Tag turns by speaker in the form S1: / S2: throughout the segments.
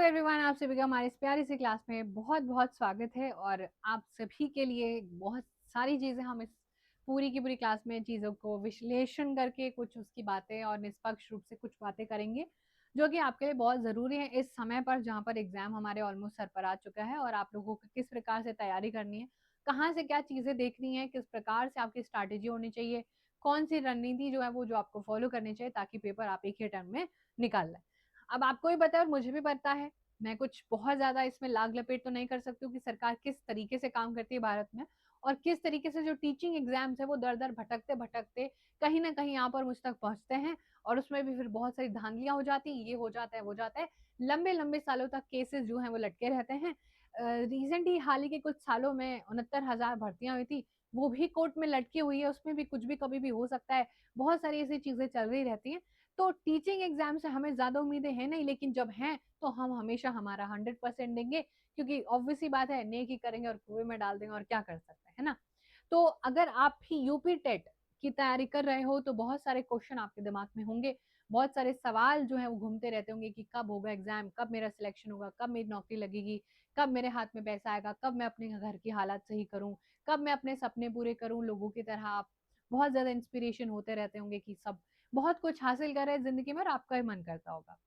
S1: Everyone, आप सभी का हमारी इस प्यारी सी क्लास में बहुत बहुत स्वागत है। और आप सभी के लिए बहुत सारी चीज़ें हम इस पूरी की पूरी क्लास में चीज़ों को विश्लेषण करके कुछ उसकी बातें और निष्पक्ष रूप से कुछ बातें करेंगे जो कि आपके लिए बहुत ज़रूरी है इस समय पर जहाँ पर एग्ज़ाम हमारे ऑलमोस्ट सर पर आ चुका है। और आप लोगों को किस प्रकार से तैयारी करनी है, कहाँ से क्या चीज़ें देखनी है, किस प्रकार से आपकी स्ट्रैटेजी होनी चाहिए, कौन सी रणनीति जो है वो जो आपको फॉलो करनी चाहिए ताकि पेपर आप एक ही टर्म में निकाल लें। अब आपको भी पता है और मुझे भी पता है, मैं कुछ बहुत ज़्यादा इसमें लाग-लपेट तो नहीं कर सकती हूँ कि सरकार किस तरीके से काम करती है भारत में और किस तरीके से जो टीचिंग एग्ज़ाम्स हैं वो दर-दर भटकते-भटकते कहीं न कहीं यहाँ पर मुझ तक पहुँचते हैं और उसमें भी फिर बहुत सारी धांधलियाँ हो जाती हैं, ये हो जाता है, वो जाता है। लंबे-लंबे सालों तक केसेज़ जो हैं वो लटके रहते हैं। रिसेंट ही हाल ही के कुछ सालों में 69,000 भर्तियाँ हुई थी, वो भी कोर्ट में लटकी हुई है, उसमें भी कुछ भी कभी भी हो सकता है। बहुत सारी ऐसी चीज़ें चल रही रहती हैं। तो टीचिंग एग्ज़ाम से हमें ज़्यादा उम्मीदें हैं नहीं, लेकिन जब हैं तो हम हमेशा हमारा 100% देंगे, क्योंकि ऑब्वियस सी बात है, नेक ही करेंगे और कुएँ में डाल देंगे और क्या कर सकते हैं, है ना? तो अगर आप भी यूपी टेट की तैयारी कर रहे हो तो बहुत सारे क्वेश्चन आपके दिमाग में होंगे, बहुत सारे सवाल जो हैं वो घूमते रहते होंगे कि कब होगा एग्ज़ाम, कब मेरा सिलेक्शन होगा, कब मेरी नौकरी लगेगी, कब मेरे हाथ में पैसा आएगा, कब मैं अपने घर की हालात सही करूँ, कब मैं अपने सपने पूरे करूँ लोगों की तरह। आप बहुत ज़्यादा इंस्पिरेशन होते रहते होंगे कि सब बहुत कुछ हासिल कर रहे हैं ज़िंदगी में और आपका भी मन करता होगा।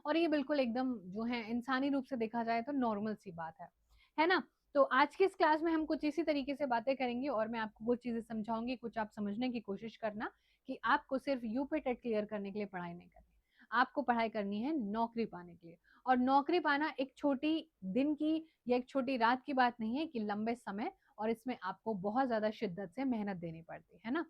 S1: और ये बिल्कुल एकदम जो है इंसानी रूप से देखा जाए तो नॉर्मल सी बात है ना? तो आज की इस क्लास में हम कुछ इसी तरीके से बातें करेंगे और मैं आपको वो चीज़ें समझाऊँगी, कुछ आप समझने की कोशिश करना कि आपको सिर्फ़ यूपी टेट क्लियर करने के लिए पढ़ाई नहीं करनी। आपको पढ़ाई करनी है नौकरी पाने के लिए। और नौकरी पाना एक छोटी दिन की या एक छोटी रात की बात नहीं है कि लंबे समय, और इसमें आपको बहुत ज़्यादा शिद्दत से मेहनत देनी पड़ती है ना?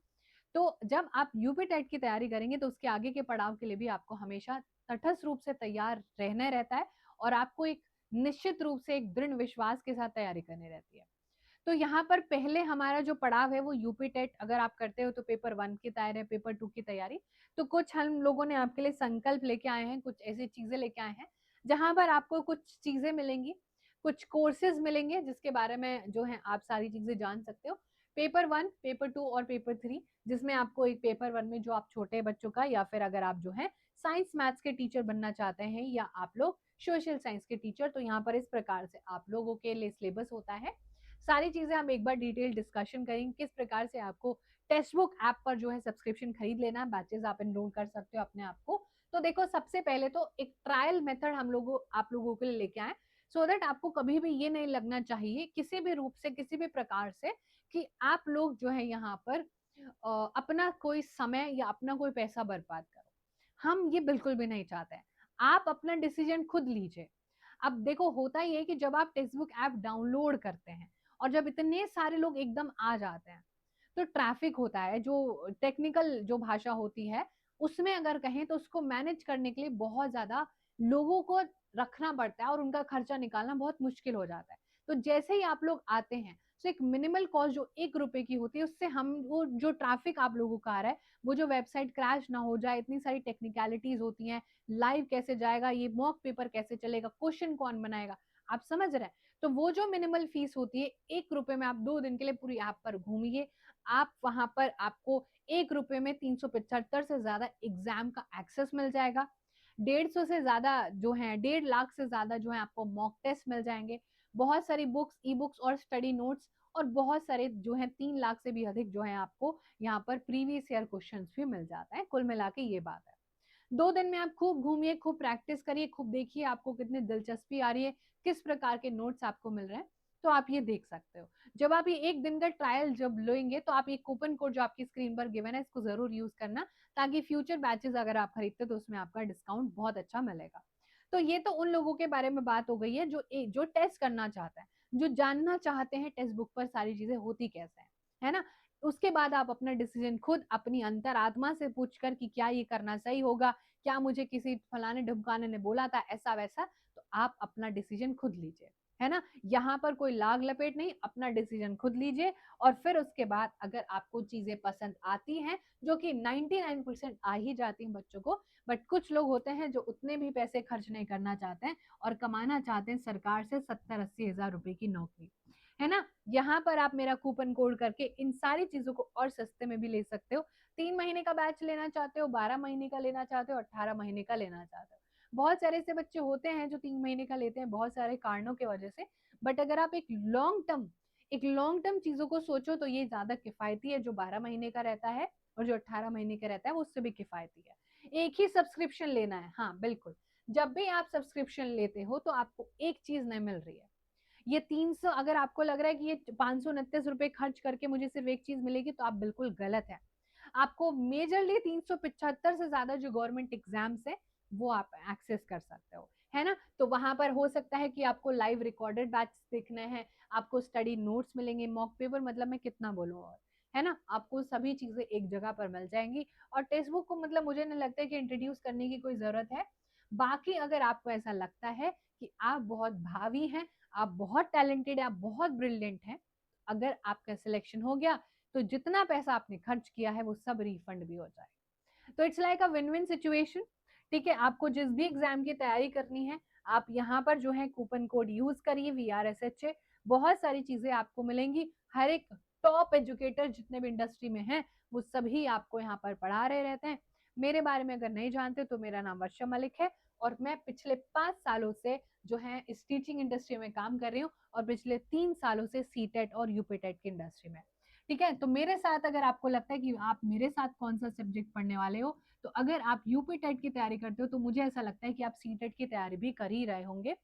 S1: तो जब आप यूपी टेट की तैयारी करेंगे तो उसके आगे के पड़ाव के लिए भी आपको हमेशा तटस्थ रूप से तैयार रहना रहता है और आपको एक निश्चित रूप से एक दृढ़ विश्वास के साथ तैयारी करनी रहती है। तो यहाँ पर पहले हमारा जो पड़ाव है वो यूपी टेट अगर आप करते हो तो पेपर 1 की तैयारी है, पेपर 2 की तैयारी। तो कुछ हम लोगों ने आपके लिए संकल्प लेके आए हैं, कुछ ऐसी चीज़ें लेके आए हैं, जहाँ पर आपको कुछ चीज़ें मिलेंगी, कुछ कोर्सेज़ मिलेंगे जिसके बारे में जो है आप सारी चीज़ें जान सकते हो। पेपर 1, पेपर 2 और पेपर 3, जिसमें आपको एक पेपर 1 में जो आप छोटे बच्चों का या फिर अगर आप जो है साइंस मैथ्स के टीचर बनना चाहते हैं या आप लोग सोशल साइंस के टीचर, तो यहाँ पर इस प्रकार से आप लोगों के लिए सिलेबस होता है। सारी चीज़ें हम एक बार डिटेल डिस्कशन करेंगे, किस प्रकार से आपको टेक्स्ट बुक ऐप पर जो है सब्सक्रिप्शन खरीद लेना, बैचेज़ आप एनरोल कर सकते हो अपने आप को। तो देखो, सबसे पहले तो एक ट्रायल मेथड हम लोगों आप लोगों के लिए लेके आए, सो दैट आपको कभी भी ये नहीं लगना चाहिए किसी भी रूप से, किसी भी प्रकार से कि आप लोग जो है यहाँ पर अपना कोई समय या अपना कोई पैसा बर्बाद करो। हम ये बिल्कुल भी नहीं चाहते हैं। आप अपना डिसीज़न खुद लीजिए। अब देखो, होता ये है कि जब आप टेक्स्ट बुक ऐप डाउनलोड करते हैं और जब इतने सारे लोग एकदम आ जाते हैं, तो ट्रैफ़िक होता है, जो टेक्निकल जो भाषा होती है, उसमें अगर कहें तो उसको मैनेज करने के लिए बहुत ज़्यादा लोगों को रखना पड़ता है और उनका खर्चा निकालना बहुत मुश्किल हो जाता है। तो जैसे ही आप लोग आते हैं, तो एक मिनिमल कॉस्ट जो ₹1 की होती है, उससे हम वो जो ट्रैफ़िक आप लोगों का आ रहा है, वो जो वेबसाइट क्रैश ना हो जाए, इतनी सारी टेक्निकैलिटीज़ होती हैं, लाइव कैसे जाएगा, ये मॉक पेपर कैसे चलेगा, क्वेश्चन कौन बनाएगा, आप समझ रहे हैं? तो वो जो मिनिमल फीस होती है, ₹1 में आप 2 दिन के लिए पूरी ऐप पर घूमिए। आप वहाँ पर आपको ₹1 में 375 से ज़्यादा एग्ज़ाम का एक्सेस मिल जाएगा। 150 से ज़्यादा जो है, 1.5 लाख से ज़्यादा जो है आपको मॉक टेस्ट मिल जाएँगे। बहुत सारी बुक्स, ई-बुक्स और स्टडी नोट्स और बहुत सारे जो हैं 3 लाख से भी अधिक जो है आपको यहाँ पर प्रीवियस ईयर क्वेश्चन्स भी मिल जाता है। कुल मिला के ये बात है। 2 दिन में आप खूब घूमिए, खूब प्रैक्टिस करिए, खूब देखिए आपको कितनी दिलचस्पी आ रही है, किस प्रकार के नोट्स आपको मिल रहे हैं, तो आप ये देख सकते हो। जब आप ये 1 दिन का ट्रायल जब लेंगे, तो आप ये कूपन कोड जो आपकी स्क्रीन पर गिवन है, इसको ज़रूर यूज़ करना, ताकि फ्यूचर बैचेज़ अगर आप खरीदते हो, तो उसमें आपका डिस्काउंट बहुत अच्छा मिलेगा। तो ये तो उन लोगों के बारे में बात हो गई है, जो टेस्ट करना चाहते हैं, जो जानना चाहते हैं टेक्स्ट बुक पर सारी चीज़ें होती कैसे हैं, है ना? उसके बाद आप अपना डिसीज़न खुद अपनी अंतरात्मा से पूछकर कि क्या ये करना सही होगा, क्या मुझे किसी फलाने-ढिमकाने ने बोला था ऐसा-वैसा, तो आप अपना डिसीज़न खुद लीजिए, है ना? यहाँ पर कोई लाग-लपेट नहीं, अपना डिसीज़न खुद लीजिए और फिर उसके बाद अगर आपको चीज़ें पसंद आती हैं, जो कि 99% आ ही जाती हैं बच्चों को, बट कुछ लोग होते हैं जो उतने भी पैसे खर्च नहीं करना चाहते हैं और कमाना चाहते हैं सरकार से 70-80 हज़ार रुपए की नौकरी, है ना? यहाँ पर आप मेरा कूपन कोड करके इन सारी चीज़ों को और सस्ते में भी ले सकते हो। 3 महीने का बैच लेना चाहते हो, 12 महीने का लेना चाहते हो, 18 महीने का लेना चाहते हो। बहुत सारे ऐसे बच्चे होते हैं जो 3 महीने का लेते हैं बहुत सारे कारणों की वजह से, बट अगर आप एक लॉन्ग टर्म चीजों को सोचो तो ये ज्यादा किफायती है। जो 12 महीने का रहता है और जो 18 महीने का रहता है वो उससे भी किफायती है। एक ही सब्सक्रिप्शन लेना है, हाँ बिल्कुल। जब भी आप सब्सक्रिप्शन लेते हो तो आपको एक चीज नहीं मिल रही है। ये 300, अगर आपको लग रहा है कि ये 529 रुपए खर्च करके मुझे सिर्फ एक चीज मिलेगी, तो आप बिल्कुल गलत है। आपको मेजरली 375 से ज्यादा जो गवर्नमेंट एग्जाम्स है वो आप एक्सेस कर सकते हो, है ना। तो वहां पर हो सकता है कि आपको लाइव रिकॉर्डेड बैच देखने हैं, आपको स्टडी नोट्स मिलेंगे, मॉक पेपर, मतलब मैं कितना बोलूँ और, है ना। आपको सभी चीजें एक जगह पर मिल जाएंगी। और टेक्स्ट बुक को मतलब मुझे नहीं लगता है कि इंट्रोड्यूस करने की कोई जरूरत है। बाकी अगर आपको ऐसा लगता है कि आप बहुत भावी हैं, आप बहुत टैलेंटेड है, आप बहुत ब्रिलियंट हैं, अगर आपका सिलेक्शन हो गया तो जितना पैसा आपने खर्च किया है वो सब रिफंड भी हो जाए। तो it's like a win win situation. ठीक है, आपको जिस भी एग्जाम की तैयारी करनी है, आप यहाँ पर जो है कूपन कोड यूज करिए VRSHA। बहुत सारी चीजें आपको मिलेंगी। हर एक टॉप एजुकेटर जितने भी इंडस्ट्री में हैं वो सभी आपको यहाँ पर पढ़ा रहे रहते हैं। मेरे बारे में अगर नहीं जानते तो मेरा नाम वर्षा मलिक है, और मैं पिछले 5 सालों से जो है इस टीचिंग इंडस्ट्री में काम कर रही हूँ, और पिछले 3 सालों से सीटेट और यूपीटेट की इंडस्ट्री में। ठीक है, तो मेरे साथ अगर आपको लगता है कि आप मेरे साथ कौन सा सब्जेक्ट पढ़ने वाले हो, तो अगर आप यूपी टेट की तैयारी करते हो तो मुझे ऐसा लगता है कि आप सी टेट की तैयारी भी कर ही रहे होंगे।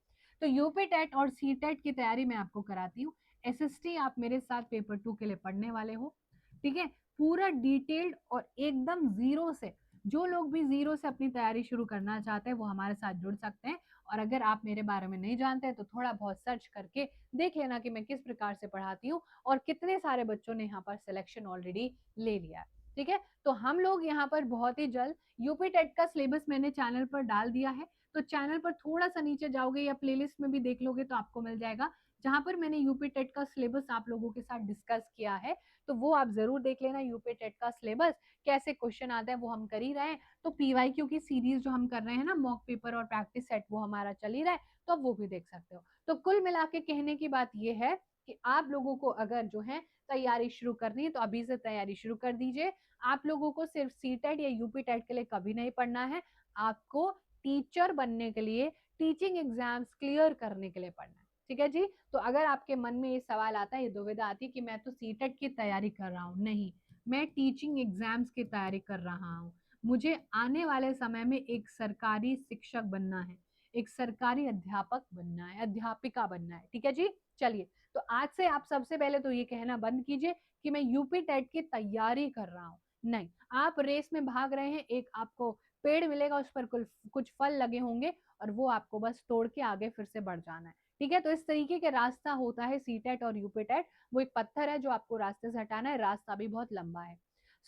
S1: तो यूपी टेट और सी टेट की तैयारी मैं आपको कराती हूँ। SST आप मेरे साथ पेपर 2 के लिए पढ़ने वाले हो। ठीक है, पूरा डिटेल्ड और एकदम जीरो से, जो लोग भी जीरो से अपनी तैयारी शुरू करना चाहते हैं वो हमारे साथ जुड़ सकते हैं। और अगर आप मेरे बारे में नहीं जानते हैं तो थोड़ा बहुत सर्च करके देख लेना कि मैं किस प्रकार से पढ़ाती हूँ और कितने सारे बच्चों ने यहाँ पर सिलेक्शन ऑलरेडी ले लिया है। ठीक है, तो हम लोग यहाँ पर बहुत ही जल्द यूपी टेट का सिलेबस मैंने चैनल पर डाल दिया है। तो चैनल पर थोड़ा सा नीचे जाओगे या प्लेलिस्ट में भी देख लोगे तो आपको मिल जाएगा, जहां पर मैंने यूपी टेट का सिलेबस आप लोगों के साथ डिस्कस किया है। तो वो आप जरूर देख लेना, यूपी टेट का सिलेबस कैसे क्वेश्चन आता है वो हम कर ही रहे हैं। तो PYQ की सीरीज जो हम कर रहे हैं ना, मॉक पेपर और प्रैक्टिस सेट, वो हमारा चल ही रहा है, तो आप वो भी देख सकते हो। तो कुल मिला के कहने की बात ये है कि आप लोगों को अगर जो है तैयारी शुरू करनी है तो अभी से तैयारी शुरू कर दीजिए। आप लोगों को सिर्फ सीटेट या यूपी टेट के लिए कभी नहीं पढ़ना है, आपको टीचर बनने के लिए, टीचिंग एग्जाम्स क्लियर करने के लिए पढ़ना है। ठीक है जी। तो अगर आपके मन में ये सवाल आता है, ये दुविधा आती है कि मैं तो सीटेट की तैयारी कर रहा हूँ, नहीं, मैं टीचिंग एग्जाम्स की तैयारी कर रहा हूँ। मुझे आने वाले समय में एक सरकारी शिक्षक बनना है, एक सरकारी अध्यापक बनना है, अध्यापिका बनना है। ठीक है जी। चलिए, तो आज से आप सबसे पहले तो ये कहना बंद कीजिए कि मैं यूपी टेट की तैयारी कर रहा हूँ। नहीं, आप रेस में भाग रहे हैं, एक आपको पेड़ मिलेगा, उस पर कुछ कुछ फल लगे होंगे और वो आपको बस तोड़ के आगे फिर से बढ़ जाना है। ठीक है, तो इस तरीके के रास्ता होता है सीटेट और यूपी टेट। वो एक पत्थर है जो आपको रास्ते से हटाना है, रास्ता भी बहुत लंबा है।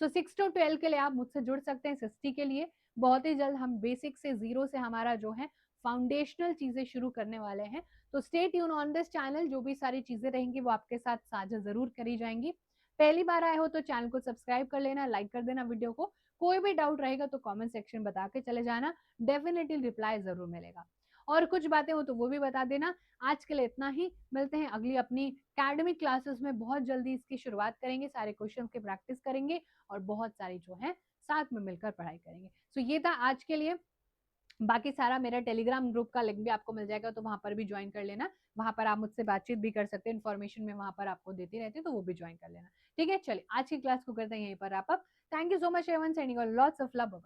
S1: सो 6 to 12 के लिए आप मुझसे जुड़ सकते हैं। 60 के लिए बहुत ही जल्द हम बेसिक से जीरो से हमारा जो है फाउंडेशनल चीजें शुरू करने वाले हैं। तो stay tune on this channel, जो भी सारी चीजें रहेंगी वो आपके साथ साझा जरूर करी जाएंगी। पहली बार आए हो तो चैनल को सब्सक्राइब कर लेना, लाइक कर देना वीडियो को। कोई भी डाउट रहेगा तो कमेंट सेक्शन बता के चले जाना, डेफिनेटली रिप्लाई जरूर मिलेगा। और कुछ बातें हो तो वो भी बता देना। आज के लिए इतना ही, मिलते हैं अगली अपनी एकेडमिक क्लासेस में। बहुत जल्दी इसकी शुरुआत करेंगे, सारे क्वेश्चन की प्रैक्टिस करेंगे और बहुत सारी जो है साथ में मिलकर पढ़ाई करेंगे। सो ये था आज के लिए। बाकी सारा मेरा टेलीग्राम ग्रुप का लिंक भी आपको मिल जाएगा, तो वहां पर भी ज्वाइन कर लेना। वहां पर आप मुझसे बातचीत भी कर सकते हैं, इन्फॉर्मेशन में वहां पर आपको देती रहती है, तो वो भी ज्वाइन कर लेना। ठीक है, चलिए आज की क्लास को करते हैं यहीं पर आप। Thank you so much everyone, sending all lots of love, bye.